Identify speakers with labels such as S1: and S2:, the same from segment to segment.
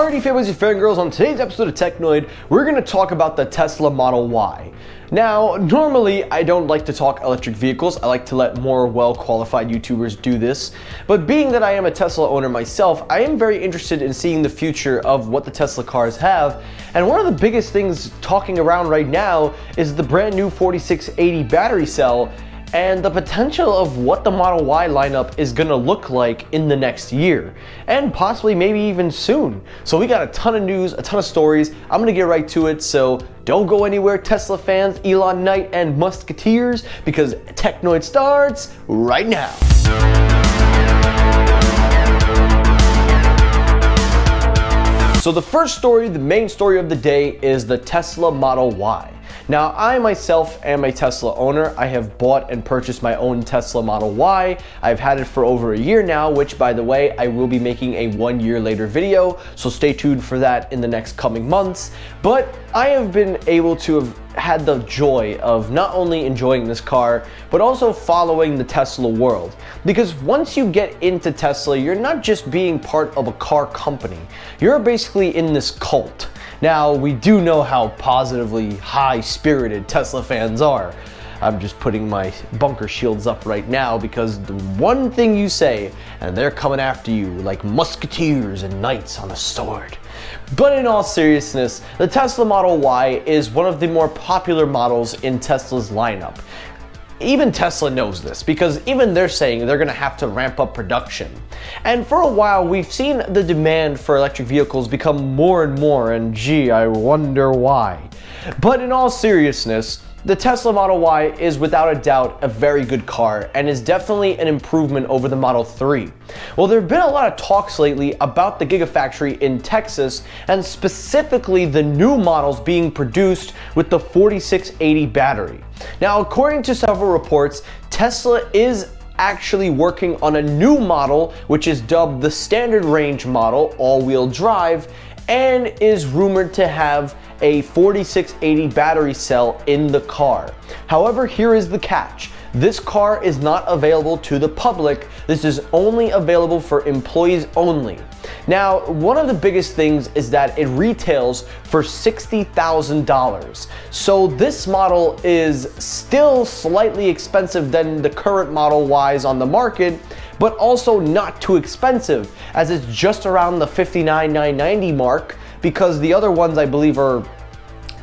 S1: Alrighty, families and fangirls, on today's episode of Technoid, we're going to talk about the Tesla Model Y. Now, normally I don't like to talk electric vehicles. I like to let more well-qualified YouTubers do this. But being that I am a Tesla owner myself, I am very interested in seeing the future of what the Tesla cars have. And one of the biggest things talking around right now is the brand new 4680 battery cell and the potential of what the Model Y lineup is gonna look like in the next year, and possibly maybe even soon. So we got a ton of news, a ton of stories. I'm gonna get right to it, so don't go anywhere, Tesla fans, Elon Knight, and Musketeers, because Technoid starts right now. So the first story, the main story of the day, is the Tesla Model Y. Now, I myself am a Tesla owner. I have bought and purchased my own Tesla Model Y. I've had it for over a year now, which, by the way, I will be making a 1 year later video, so stay tuned for that in the next coming months. But I have been able to have had the joy of not only enjoying this car, but also following the Tesla world. Because once you get into Tesla, you're not just being part of a car company. You're basically in this cult. Now, we do know how positively high-spirited Tesla fans are. I'm just putting my bunker shields up right now because the one thing you say, and they're coming after you like musketeers and knights on a sword. But in all seriousness, the Tesla Model Y is one of the more popular models in Tesla's lineup. Even Tesla knows this, because even they're saying they're gonna have to ramp up production. And for a while, we've seen the demand for electric vehicles become more and more, and gee, I wonder why. But in all seriousness, the Tesla Model Y is without a doubt a very good car and is definitely an improvement over the Model 3. Well, there have been a lot of talks lately about the Gigafactory in Texas, and specifically the new models being produced with the 4680 battery. Now, according to several reports, Tesla is actually working on a new model which is dubbed the standard range model, all-wheel drive, and is rumored to have a 4680 battery cell in the car. However, here is the catch. This car is not available to the public. This is only available for employees only. Now, one of the biggest things is that it retails for $60,000. So this model is still slightly expensive than the current Model Ys on the market, but also not too expensive, as it's just around the $59,990 mark, because the other ones I believe are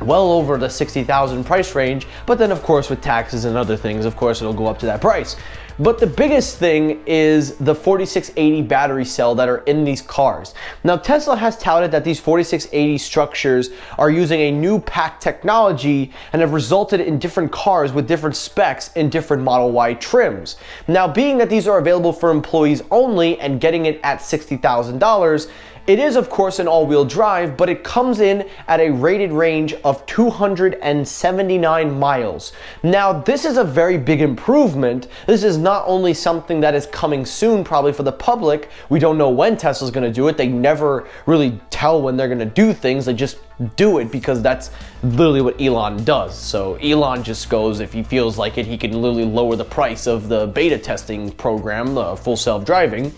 S1: well over the $60,000 price range. But then of course with taxes and other things, of course it'll go up to that price. But the biggest thing is the 4680 battery cell that are in these cars. Now, Tesla has touted that these 4680 structures are using a new pack technology and have resulted in different cars with different specs in different Model Y trims. Now, being that these are available for employees only and getting it at $60,000, it is of course an all-wheel drive, but it comes in at a rated range of 279 miles. Now, this is a very big improvement. This is not only something that is coming soon probably for the public. We don't know when Tesla's going to do it. They never really tell when they're going to do things. They just do it because that's literally what Elon does. So Elon just goes, if he feels like it, he can literally lower the price of the beta testing program, the full self-driving.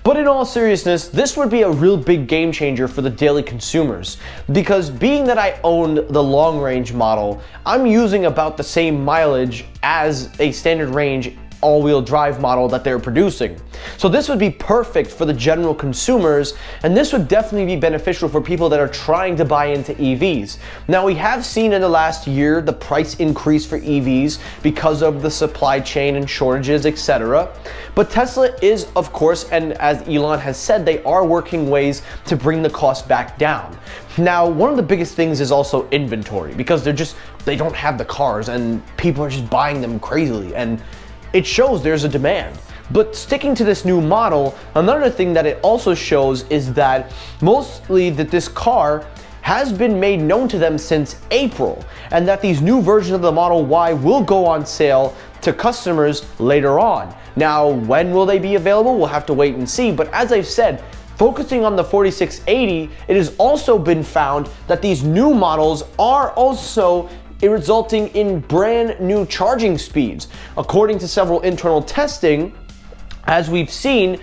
S1: But in all seriousness, this would be a real big game changer for the daily consumers, because being that I own the long range model, I'm using about the same mileage as a standard range all-wheel drive model that they're producing. So this would be perfect for the general consumers, and this would definitely be beneficial for people that are trying to buy into EVs. Now, we have seen in the last year the price increase for EVs because of the supply chain and shortages, etc. But Tesla is, of course, and as Elon has said, they are working ways to bring the cost back down. Now, one of the biggest things is also inventory, because they don't have the cars and people are just buying them crazily, and it shows there's a demand. But sticking to this new model, another thing that it also shows is that mostly that this car has been made known to them since April, and that these new versions of the Model Y will go on sale to customers later on. Now, when will they be available? We'll have to wait and see, but as I've said, focusing on the 4680, it has also been found that these new models are also resulting in brand new charging speeds. According to several internal testing, As we've seen,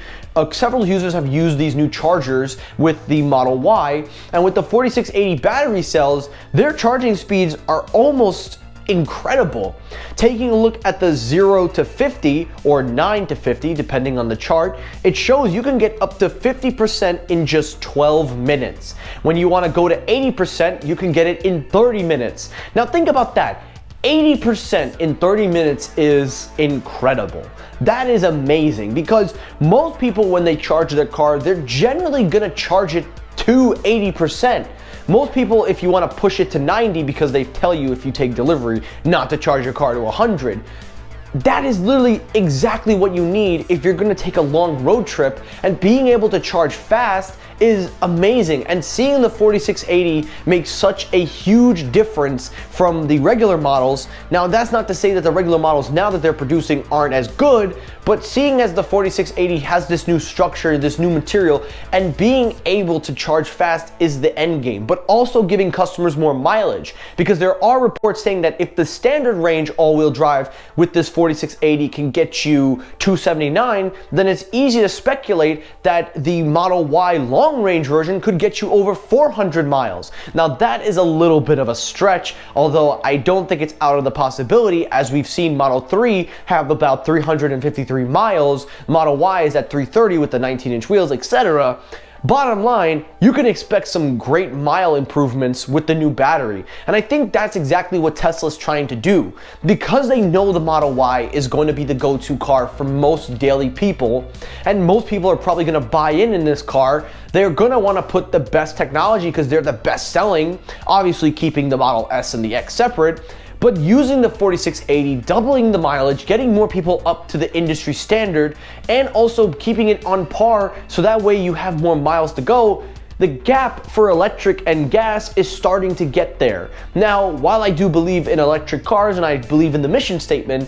S1: several users have used these new chargers with the Model Y, and with the 4680 battery cells, their charging speeds are almost incredible. Taking a look at the 0 to 50 or 9 to 50 depending on the chart, it shows you can get up to 50% in just 12 minutes. When you want to go to 80%, you can get it in 30 minutes. Now think about that. 80% in 30 minutes is incredible. That is amazing, because most people, when they charge their car, they're generally gonna charge it to 80%. Most people, if you want to push it to 90 because they tell you if you take delivery not to charge your car to 100, that is literally exactly what you need if you're going to take a long road trip, and being able to charge fast is amazing. And seeing the 4680 make such a huge difference from the regular models. Now that's not to say that the regular models now that they're producing aren't as good, but seeing as the 4680 has this new structure, this new material, and being able to charge fast is the end game, but also giving customers more mileage, because there are reports saying that if the standard range all-wheel drive with this 4680 can get you 279, then it's easy to speculate that the Model Y long-range version could get you over 400 miles. Now that is a little bit of a stretch, although I don't think it's out of the possibility, as we've seen Model 3 have about 353 miles, Model Y is at 330 with the 19-inch wheels, etc. Bottom line, you can expect some great mile improvements with the new battery. And I think that's exactly what Tesla's trying to do. Because they know the Model Y is going to be the go-to car for most daily people, and most people are probably going to buy in this car, they're going to want to put the best technology because they're the best selling, obviously keeping the Model S and the X separate. But using the 4680, doubling the mileage, getting more people up to the industry standard, and also keeping it on par so that way you have more miles to go, the gap for electric and gas is starting to get there. Now, while I do believe in electric cars and I believe in the mission statement,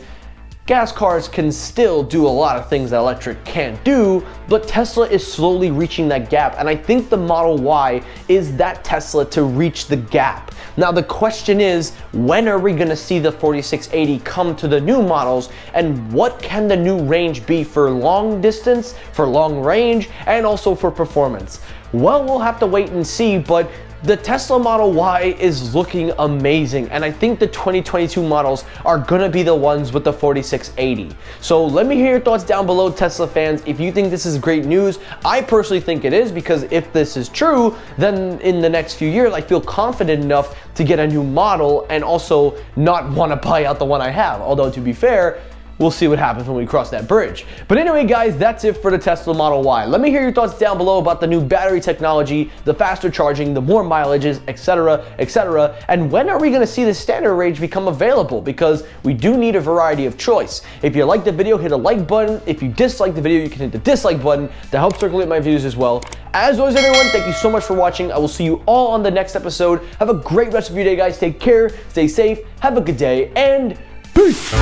S1: gas cars can still do a lot of things that electric can't do, but Tesla is slowly reaching that gap, and I think the Model Y is that Tesla to reach the gap. Now the question is, when are we gonna see the 4680 come to the new models, and what can the new range be for long distance, for long range, and also for performance? Well, we'll have to wait and see, but the Tesla Model Y is looking amazing, and I think the 2022 models are gonna be the ones with the 4680. So let me hear your thoughts down below, Tesla fans. If you think this is great news, I personally think it is, because if this is true, then in the next few years, I feel confident enough to get a new model and also not wanna buy out the one I have. Although, to be fair, we'll see what happens when we cross that bridge. But anyway, guys, that's it for the Tesla Model Y. Let me hear your thoughts down below about the new battery technology, the faster charging, the more mileages, etc., etc. And when are we going to see the standard range become available? Because we do need a variety of choice. If you like the video, hit a like button. If you dislike the video, you can hit the dislike button to help circulate my views as well. As always, everyone, thank you so much for watching. I will see you all on the next episode. Have a great rest of your day, guys. Take care, stay safe, have a good day, and peace!